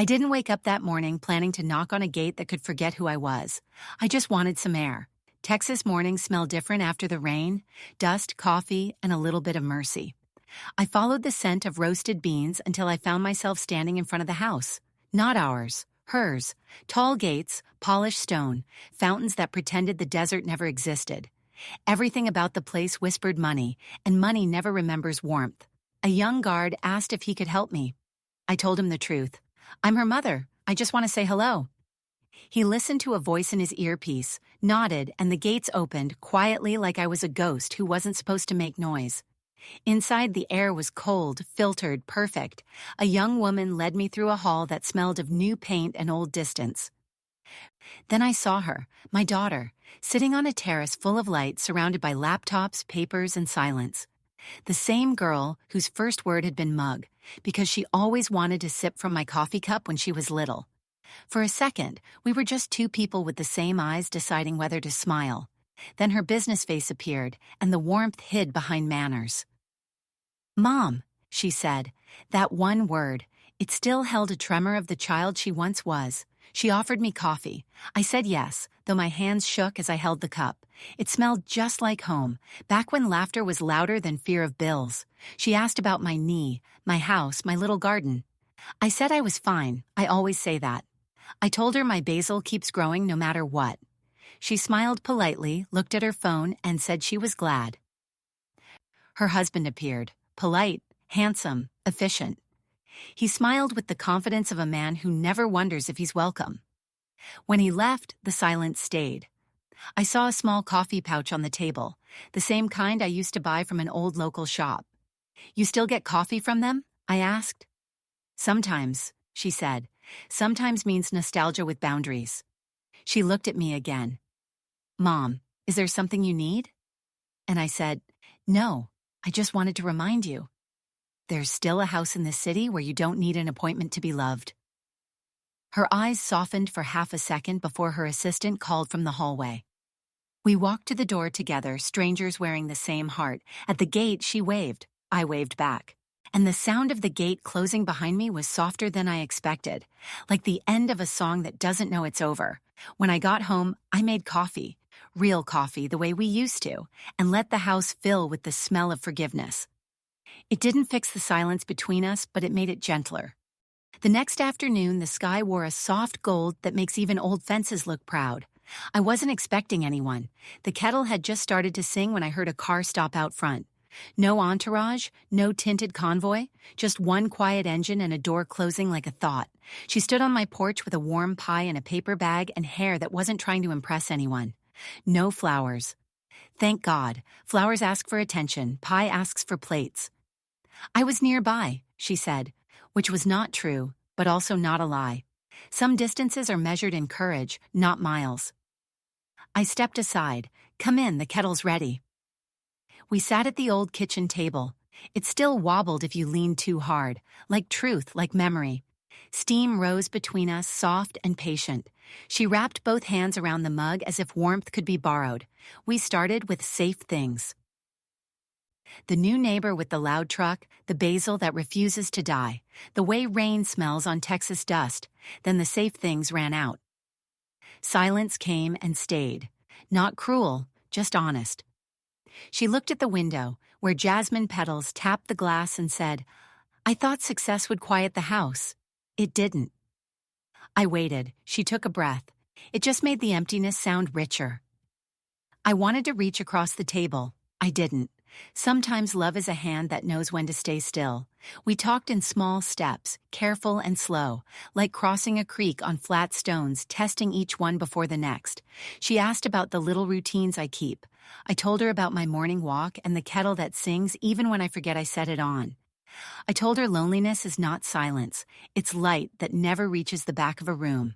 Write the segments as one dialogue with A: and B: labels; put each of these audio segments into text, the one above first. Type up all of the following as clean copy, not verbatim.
A: I didn't wake up that morning planning to knock on a gate that could forget who I was. I just wanted some air. Texas mornings smell different after the rain, dust, coffee, and a little bit of mercy. I followed the scent of roasted beans until I found myself standing in front of the house. Not ours, hers. Tall gates, polished stone, fountains that pretended the desert never existed. Everything about the place whispered money, and money never remembers warmth. A young guard asked if he could help me. I told him the truth. I'm her mother. I just want to say hello. He listened to a voice in his earpiece, nodded, and the gates opened quietly like I was a ghost who wasn't supposed to make noise. Inside, the air was cold, filtered, perfect. A young woman led me through a hall that smelled of new paint and old distance. Then I saw her, my daughter, sitting on a terrace full of light surrounded by laptops, papers, and silence. The same girl whose first word had been mug, because she always wanted to sip from my coffee cup when she was little. For a second, we were just two people with the same eyes deciding whether to smile. Then her business face appeared, and the warmth hid behind manners. Mom, she said, that one word. It still held a tremor of the child she once was. She offered me coffee. I said yes, though my hands shook as I held the cup. It smelled just like home, back when laughter was louder than fear of bills. She asked about my knee, my house, my little garden. I said I was fine. I always say that. I told her my basil keeps growing no matter what. She smiled politely, looked at her phone, and said she was glad. Her husband appeared, polite, handsome, efficient. He smiled with the confidence of a man who never wonders if he's welcome. When he left, the silence stayed. I saw a small coffee pouch on the table, the same kind I used to buy from an old local shop. You still get coffee from them? I asked. Sometimes, she said. Sometimes means nostalgia with boundaries. She looked at me again. Mom, is there something you need? And I said, no, I just wanted to remind you. There's still a house in this city where you don't need an appointment to be loved. Her eyes softened for half a second before her assistant called from the hallway. We walked to the door together, strangers wearing the same heart. At the gate, she waved. I waved back. And the sound of the gate closing behind me was softer than I expected, like the end of a song that doesn't know it's over. When I got home, I made coffee, real coffee the way we used to, and let the house fill with the smell of forgiveness. It didn't fix the silence between us, but it made it gentler. The next afternoon, the sky wore a soft gold that makes even old fences look proud. I wasn't expecting anyone. The kettle had just started to sing when I heard a car stop out front. No entourage, no tinted convoy, just one quiet engine and a door closing like a thought. She stood on my porch with a warm pie in a paper bag and hair that wasn't trying to impress anyone. No flowers. Thank God. Flowers ask for attention, pie asks for plates. I was nearby, she said, which was not true, but also not a lie. Some distances are measured in courage, not miles. I stepped aside. Come in, the kettle's ready. We sat at the old kitchen table. It still wobbled if you leaned too hard, like truth, like memory. Steam rose between us, soft and patient. She wrapped both hands around the mug as if warmth could be borrowed. We started with safe things. The new neighbor with the loud truck, the basil that refuses to die, the way rain smells on Texas dust, then the safe things ran out. Silence came and stayed. Not cruel, just honest. She looked at the window, where jasmine petals tapped the glass and said, I thought success would quiet the house. It didn't. I waited. She took a breath. It just made the emptiness sound richer. I wanted to reach across the table. I didn't. Sometimes love is a hand that knows when to stay still. We talked in small steps, careful and slow, like crossing a creek on flat stones, testing each one before the next. She asked about the little routines I keep. I told her about my morning walk and the kettle that sings even when I forget I set it on. I told her loneliness is not silence. It's light that never reaches the back of a room.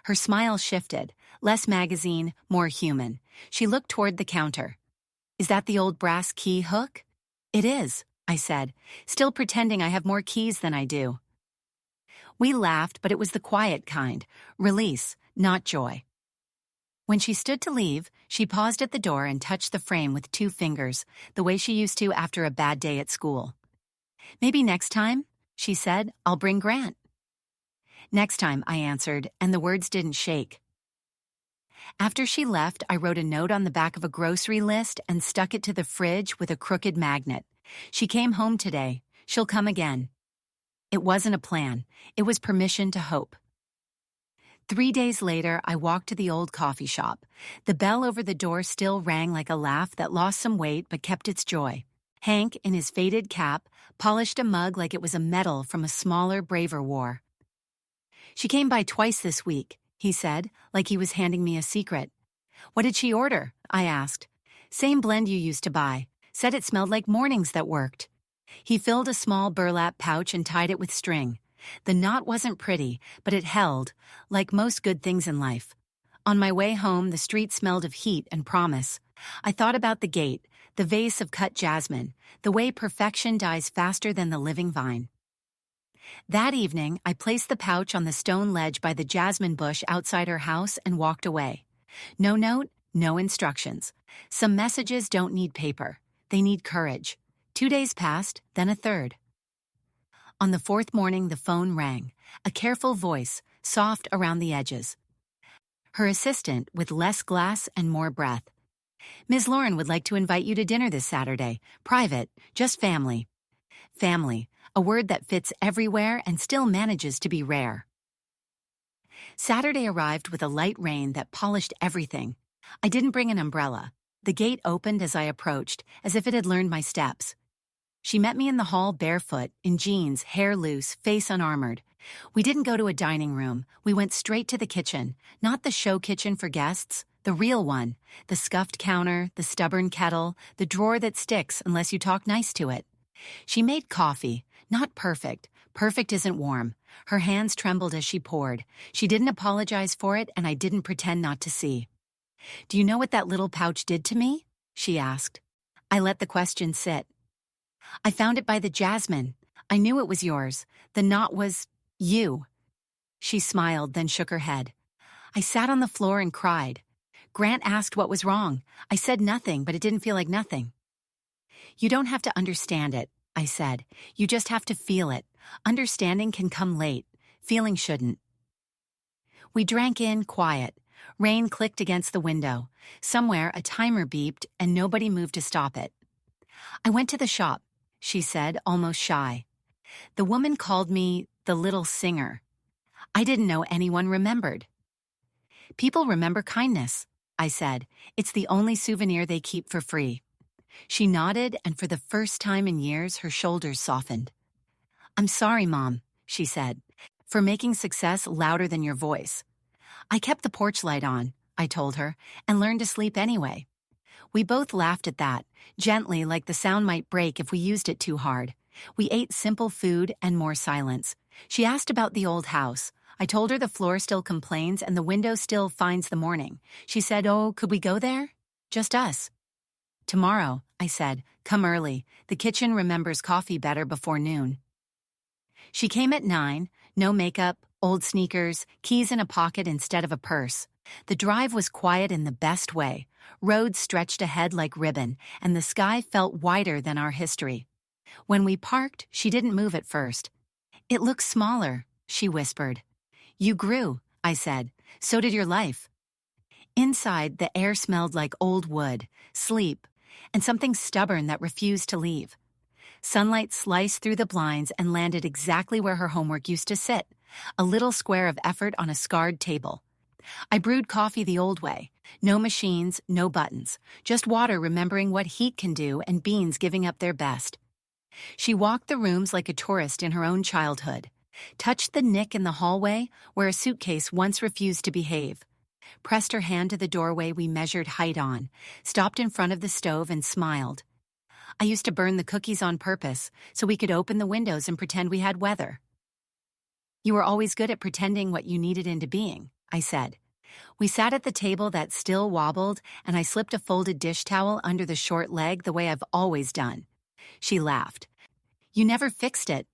A: Her smile shifted, less magazine, more human. She looked toward the counter. Is that the old brass key hook? It is, I said, still pretending I have more keys than I do. We laughed, but it was the quiet kind, release, not joy. When she stood to leave, she paused at the door and touched the frame with 2 fingers, the way she used to after a bad day at school. Maybe next time, she said, I'll bring Grant. Next time, I answered, and the words didn't shake. After she left, I wrote a note on the back of a grocery list and stuck it to the fridge with a crooked magnet. She came home today. She'll come again. It wasn't a plan. It was permission to hope. 3 days later, I walked to the old coffee shop. The bell over the door still rang like a laugh that lost some weight but kept its joy. Hank, in his faded cap, polished a mug like it was a medal from a smaller, braver war. "She came by twice this week," he said, like he was handing me a secret. "What did she order?" I asked. "Same blend you used to buy. Said it smelled like mornings that worked." He filled a small burlap pouch and tied it with string. The knot wasn't pretty, but it held, like most good things in life. On my way home, the street smelled of heat and promise. I thought about the gate, the vase of cut jasmine, the way perfection dies faster than the living vine. That evening, I placed the pouch on the stone ledge by the jasmine bush outside her house and walked away. No note, no instructions. Some messages don't need paper. They need courage. 2 days passed, then a third. On the fourth morning, the phone rang, a careful voice, soft around the edges. Her assistant, with less glass and more breath. "Ms. Lauren would like to invite you to dinner this Saturday. Private, just family." Family, a word that fits everywhere and still manages to be rare. Saturday arrived with a light rain that polished everything. I didn't bring an umbrella. The gate opened as I approached, as if it had learned my steps. She met me in the hall barefoot, in jeans, hair loose, face unarmored. We didn't go to a dining room. We went straight to the kitchen, not the show kitchen for guests, the real one. The scuffed counter, the stubborn kettle, the drawer that sticks unless you talk nice to it. She made coffee, not perfect. Perfect isn't warm. Her hands trembled as she poured. She didn't apologize for it, and I didn't pretend not to see. "Do you know what that little pouch did to me?" she asked. I let the question sit. "I found it by the jasmine. I knew it was yours. The knot was you." She smiled, then shook her head. I sat on the floor and cried. Grant asked what was wrong. I said nothing, but it didn't feel like nothing. "You don't have to understand it," I said. "You just have to feel it. Understanding can come late. Feeling shouldn't." We drank in, quiet. Rain clicked against the window. Somewhere, a timer beeped, and nobody moved to stop it. "I went to the shop," she said, almost shy. "The woman called me the little singer." I didn't know anyone remembered. "People remember kindness," I said. "It's the only souvenir they keep for free." She nodded, and for the first time in years, her shoulders softened. "I'm sorry, Mom," she said, "for making success louder than your voice." "I kept the porch light on," I told her, "and learned to sleep anyway." We both laughed at that, gently, like the sound might break if we used it too hard. We ate simple food and more silence. She asked about the old house. I told her the floor still complains and the window still finds the morning. She said, "Oh, could we go there? Just us." "Tomorrow," I said. "Come early. The kitchen remembers coffee better before noon." She came at 9, no makeup, old sneakers, keys in a pocket instead of a purse. The drive was quiet in the best way. Roads stretched ahead like ribbon, and the sky felt wider than our history. When we parked, she didn't move at first. "It looks smaller," she whispered. "You grew," I said. "So did your life." Inside, the air smelled like old wood, sleep, and something stubborn that refused to leave. Sunlight sliced through the blinds and landed exactly where her homework used to sit, a little square of effort on a scarred table. I brewed coffee the old way. No machines, no buttons. Just water remembering what heat can do and beans giving up their best. She walked the rooms like a tourist in her own childhood. Touched the nick in the hallway where a suitcase once refused to behave. Pressed her hand to the doorway we measured height on. Stopped in front of the stove and smiled. "I used to burn the cookies on purpose so we could open the windows and pretend we had weather." "You were always good at pretending what you needed into being," I said. We sat at the table that still wobbled, and I slipped a folded dish towel under the short leg the way I've always done. She laughed. "You never fixed it."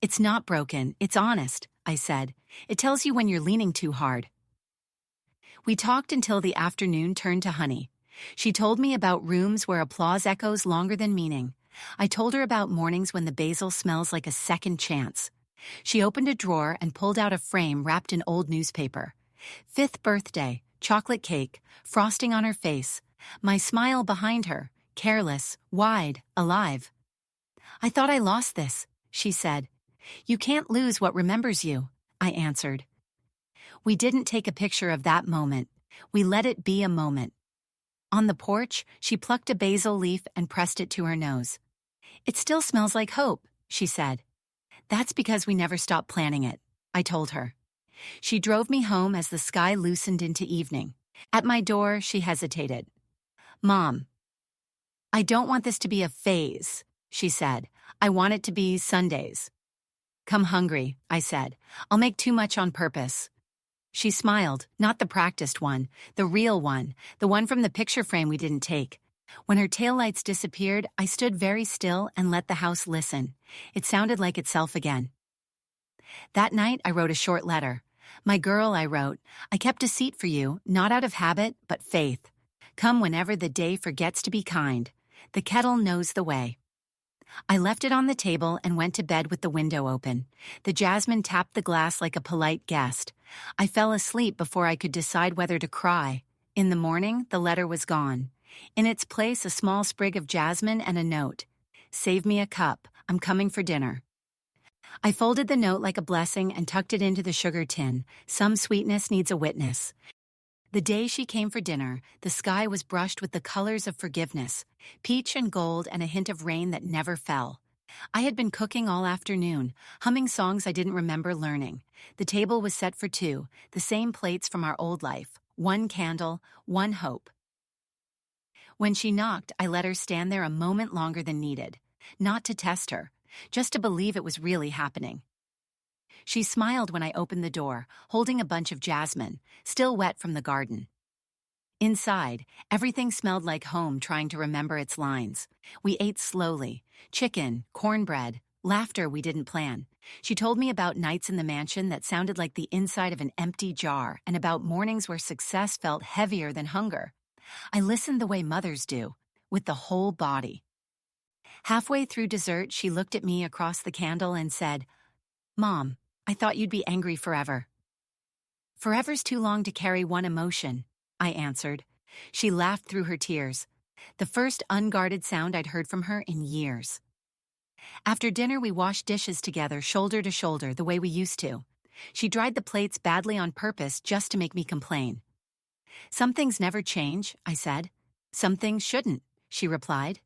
A: "It's not broken, it's honest," I said. "It tells you when you're leaning too hard." We talked until the afternoon turned to honey. She told me about rooms where applause echoes longer than meaning. I told her about mornings when the basil smells like a second chance. She opened a drawer and pulled out a frame wrapped in old newspaper. 5th birthday, chocolate cake, frosting on her face, my smile behind her, careless, wide, alive. "I thought I lost this," she said. "You can't lose what remembers you," I answered. We didn't take a picture of that moment. We let it be a moment. On the porch, she plucked a basil leaf and pressed it to her nose. "It still smells like hope," she said. "That's because we never stopped planning it," I told her. She drove me home as the sky loosened into evening. At my door, she hesitated. "Mom, I don't want this to be a phase," she said. "I want it to be Sundays." "Come hungry," I said. "I'll make too much on purpose." She smiled, not the practiced one, the real one, the one from the picture frame we didn't take. When her taillights disappeared, I stood very still and let the house listen. It sounded like itself again. That night, I wrote a short letter. "My girl," I wrote, "I kept a seat for you, not out of habit, but faith. Come whenever the day forgets to be kind. The kettle knows the way." I left it on the table and went to bed with the window open. The jasmine tapped the glass like a polite guest. I fell asleep before I could decide whether to cry. In the morning, the letter was gone. In its place, a small sprig of jasmine and a note. "Save me a cup. I'm coming for dinner." I folded the note like a blessing and tucked it into the sugar tin. Some sweetness needs a witness. The day she came for dinner, the sky was brushed with the colors of forgiveness, peach and gold and a hint of rain that never fell. I had been cooking all afternoon, humming songs I didn't remember learning. The table was set for two, the same plates from our old life, one candle, one hope. When she knocked, I let her stand there a moment longer than needed, not to test her, just to believe it was really happening. She smiled when I opened the door, holding a bunch of jasmine, still wet from the garden. Inside, everything smelled like home trying to remember its lines. We ate slowly. Chicken, cornbread, laughter we didn't plan. She told me about nights in the mansion that sounded like the inside of an empty jar and about mornings where success felt heavier than hunger. I listened the way mothers do, with the whole body. Halfway through dessert, she looked at me across the candle and said, "Mom, I thought you'd be angry forever." "Forever's too long to carry one emotion," I answered. She laughed through her tears, the first unguarded sound I'd heard from her in years. After dinner, we washed dishes together, shoulder to shoulder, the way we used to. She dried the plates badly on purpose just to make me complain. "Some things never change," I said. "Some things shouldn't," she replied.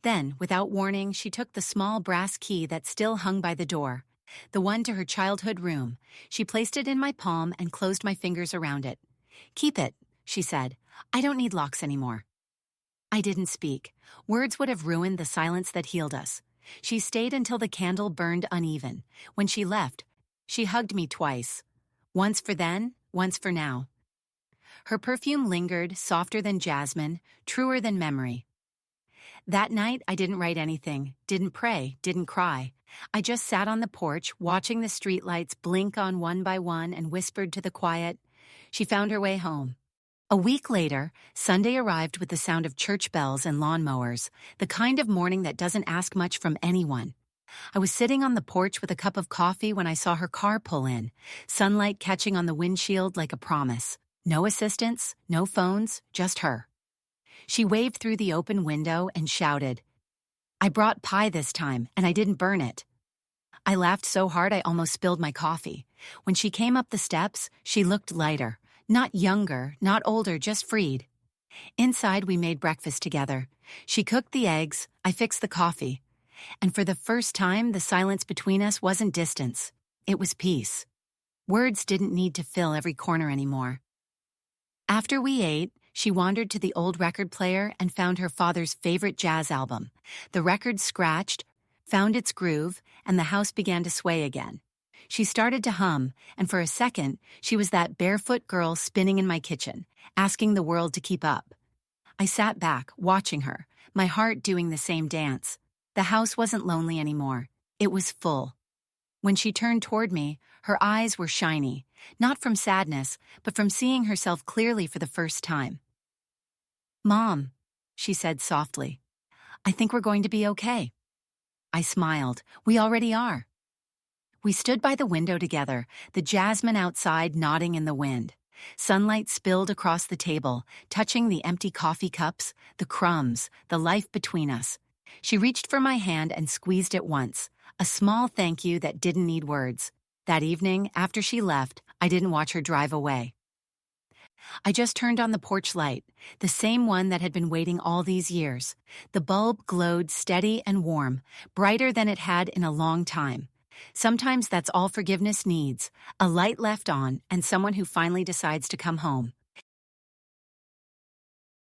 A: Then, without warning, she took the small brass key that still hung by the door, the one to her childhood room. She placed it in my palm and closed my fingers around it. "Keep it," she said. "I don't need locks anymore." I didn't speak. Words would have ruined the silence that healed us. She stayed until the candle burned uneven. When she left, she hugged me twice. Once for then, once for now. Her perfume lingered, softer than jasmine, truer than memory. That night, I didn't write anything, didn't pray, didn't cry. I just sat on the porch, watching the streetlights blink on one by one and whispered to the quiet. She found her way home. A week later, Sunday arrived with the sound of church bells and lawnmowers, the kind of morning that doesn't ask much from anyone. I was sitting on the porch with a cup of coffee when I saw her car pull in, sunlight catching on the windshield like a promise. No assistants, no phones, just her. She waved through the open window and shouted, "I brought pie this time, and I didn't burn it." I laughed so hard I almost spilled my coffee. When she came up the steps, she looked lighter. Not younger, not older, just freed. Inside, we made breakfast together. She cooked the eggs, I fixed the coffee. And for the first time, the silence between us wasn't distance. It was peace. Words didn't need to fill every corner anymore. After we ate, she wandered to the old record player and found her father's favorite jazz album. The record scratched, found its groove, and the house began to sway again. She started to hum, and for a second, she was that barefoot girl spinning in my kitchen, asking the world to keep up. I sat back, watching her, my heart doing the same dance. The house wasn't lonely anymore. It was full. When she turned toward me, her eyes were shiny, not from sadness, but from seeing herself clearly for the first time. "Mom," she said softly, "I think we're going to be okay." I smiled. "We already are." We stood by the window together, the jasmine outside nodding in the wind. Sunlight spilled across the table, touching the empty coffee cups, the crumbs, the life between us. She reached for my hand and squeezed it once, a small thank you that didn't need words. That evening, after she left, I didn't watch her drive away. I just turned on the porch light, the same one that had been waiting all these years. The bulb glowed steady and warm, brighter than it had in a long time. Sometimes that's all forgiveness needs, a light left on and someone who finally decides to come home.